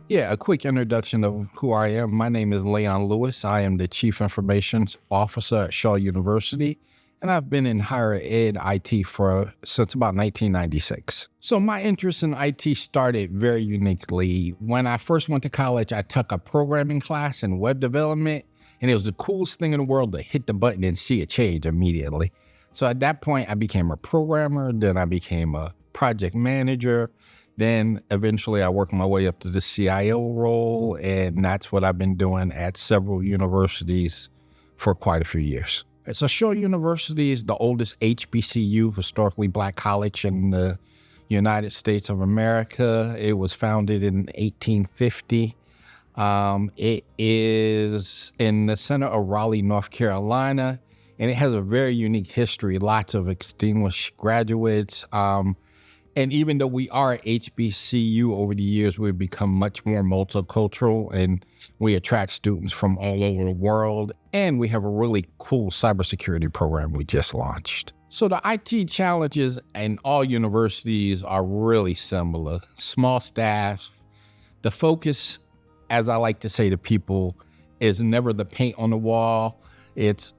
Yeah, a quick introduction of who I am. My name is Leon Lewis. I am the Chief Information Officer at Shaw University, and I've been in higher ed IT since about 1996. So my interest in IT started very uniquely. When I first went to college, I took a programming class in web development, and it was the coolest thing in the world to hit the button and see a change immediately. So at that point, I became a programmer, then I became a project manager. Then eventually I worked my way up to the CIO role, and that's what I've been doing at several universities for quite a few years. So Shaw University is the oldest HBCU, historically Black college in the United States of America. It was founded in 1850. It is in the center of Raleigh, North Carolina, and it has a very unique history, lots of distinguished graduates. And even though we are at HBCU, over the years, we've become much more multicultural, and we attract students from all over the world. And we have a really cool cybersecurity program we just launched. So the IT challenges in all universities are really similar. Small staffs. The focus, as I like to say to people, is never the paint on the wall. It's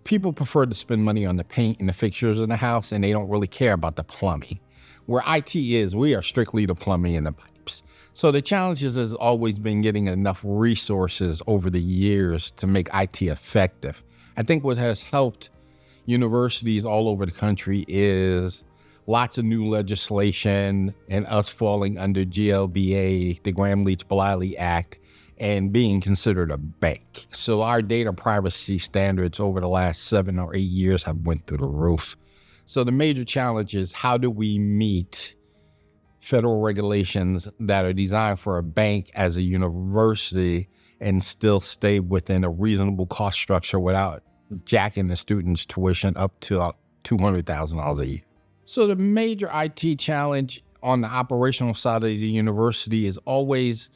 people prefer to spend money on the paint and the fixtures in the house, and they don't really care about the plumbing. Where IT is, we are strictly the plumbing and the pipes. So the challenges has always been getting enough resources over the years to make IT effective. I think what has helped universities all over the country is lots of new legislation and us falling under GLBA, the Graham-Leach-Bliley Act, and being considered a bank. So our data privacy standards over the last 7 or 8 years have went through the roof. So the major challenge is, how do we meet federal regulations that are designed for a bank as a university and still stay within a reasonable cost structure without jacking the students' tuition up to $200,000 a year? So the major IT challenge on the operational side of the university is always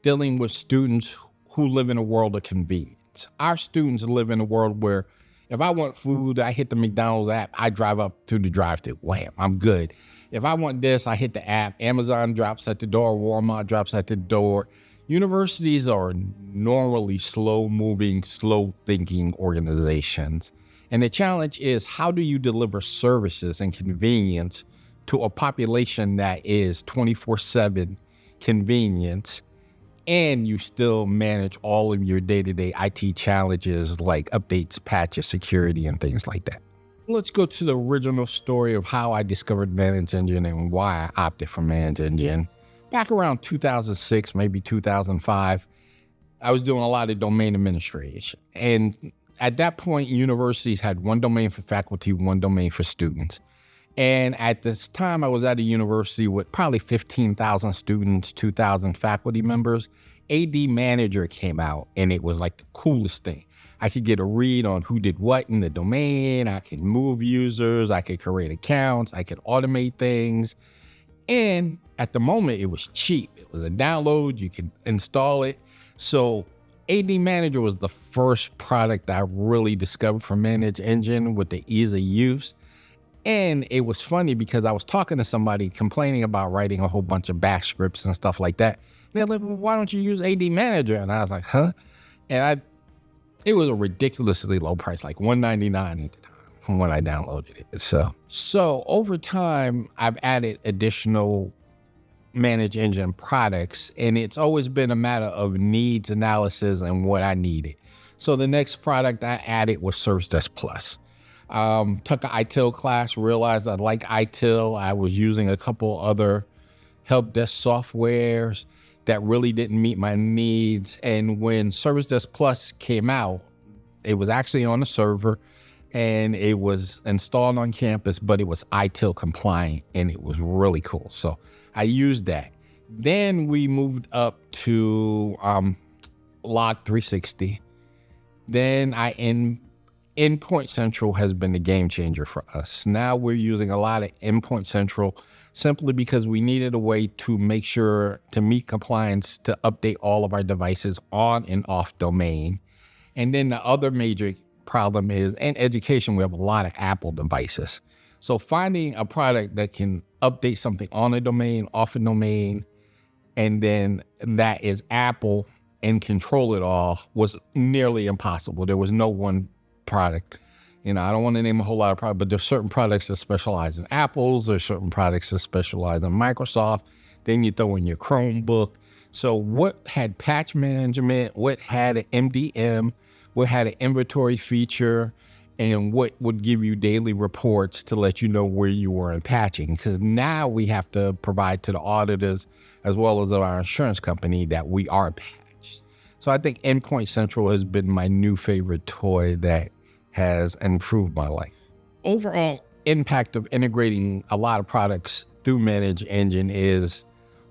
dealing with students who live in a world of convenience. Our students live in a world where if I want food, I hit the McDonald's app, I drive up to the drive-thru, wham, I'm good. If I want this, I hit the app, Amazon drops at the door, Walmart drops at the door. Universities are normally slow-moving, slow-thinking organizations. And the challenge is, how do you deliver services and convenience to a population that is 24/7 convenience, and you still manage all of your day-to-day IT challenges like updates, patches, security, and things like that? Let's go to the original story of how I discovered ManageEngine and why I opted for ManageEngine. Back around 2006, maybe 2005, I was doing a lot of domain administration. And at that point, universities had one domain for faculty, one domain for students. And at this time, I was at a university with probably 15,000 students, 2,000 faculty members. ITManager came out, and it was like the coolest thing. I could get a read on who did what in the domain. I could move users. I could create accounts. I could automate things. And at the moment, it was cheap. It was a download. You could install it. So ITManager was the first product I really discovered from ManageEngine with the ease of use. And it was funny because I was talking to somebody complaining about writing a whole bunch of bash scripts and stuff like that. They're like, well, why don't you use ITManager? And I was like, huh? And it was a ridiculously low price, like $199 at the time when I downloaded it. So over time, I've added additional ManageEngine products, and it's always been a matter of needs analysis and what I needed. So the next product I added was ServiceDesk Plus. Took an ITIL class, realized I like ITIL. I was using a couple other help desk softwares that really didn't meet my needs. And when ServiceDesk Plus came out, it was actually on the server and it was installed on campus, but it was ITIL compliant and it was really cool. So I used that. Then we moved up to Log 360. Then Endpoint Central has been the game changer for us. Now we're using a lot of Endpoint Central simply because we needed a way to make sure to meet compliance to update all of our devices on and off domain. And then the other major problem is, in education, we have a lot of Apple devices. So finding a product that can update something on a domain, off a domain, and then that is Apple and control it all was nearly impossible. There was no one product. I don't want to name a whole lot of products, but there's certain products that specialize in Apples. There's certain products that specialize in Microsoft. Then you throw in your Chromebook. So what had patch management, what had an MDM, what had an inventory feature, and what would give you daily reports to let you know where you were in patching. Because now we have to provide to the auditors as well as our insurance company that we are patched. So I think Endpoint Central has been my new favorite toy that has improved my life. Overall impact of integrating a lot of products through ManageEngine is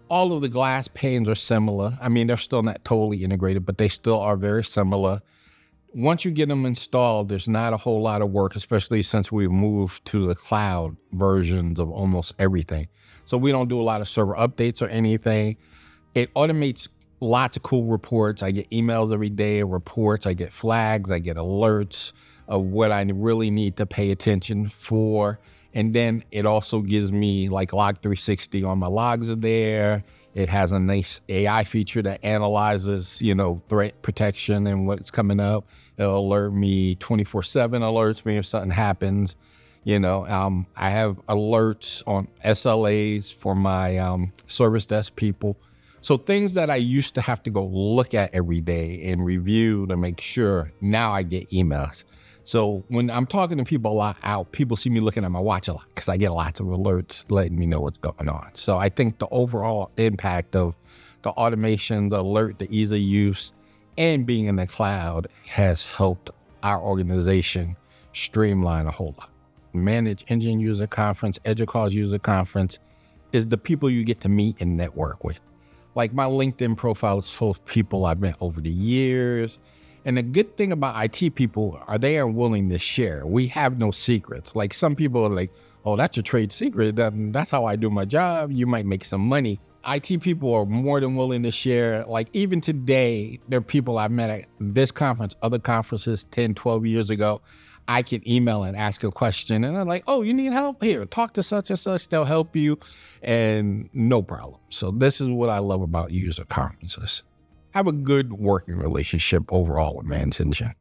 all of the glass panes are similar. I mean, they're still not totally integrated, but they still are very similar. Once you get them installed, there's not a whole lot of work, especially since we've moved to the cloud versions of almost everything. So we don't do a lot of server updates or anything. It automates lots of cool reports. I get emails every day, reports, I get flags, I get alerts of what I really need to pay attention for. And then it also gives me like Log360 on my logs are there. It has a nice AI feature that analyzes, threat protection and what's coming up. It'll alert me 24/7, alerts me if something happens. I have alerts on SLAs for my ServiceDesk people. So things that I used to have to go look at every day and review to make sure, now I get emails. So when I'm talking to people a lot out, people see me looking at my watch a lot because I get lots of alerts letting me know what's going on. So I think the overall impact of the automation, the alert, the ease of use, and being in the cloud has helped our organization streamline a whole lot. ManageEngine User Conference, EduCause User Conference is the people you get to meet and network with. Like my LinkedIn profile is full of people I've met over the years. And the good thing about IT people are they are willing to share. We have no secrets. Like some people are like, oh, that's a trade secret. That's how I do my job. You might make some money. IT people are more than willing to share. Like even today, there are people I've met at this conference, other conferences 10, 12 years ago. I can email and ask a question and they're like, oh, you need help? Here, talk to such and such. They'll help you and no problem. So this is what I love about user conferences. Have a good working relationship overall with ManageEngine.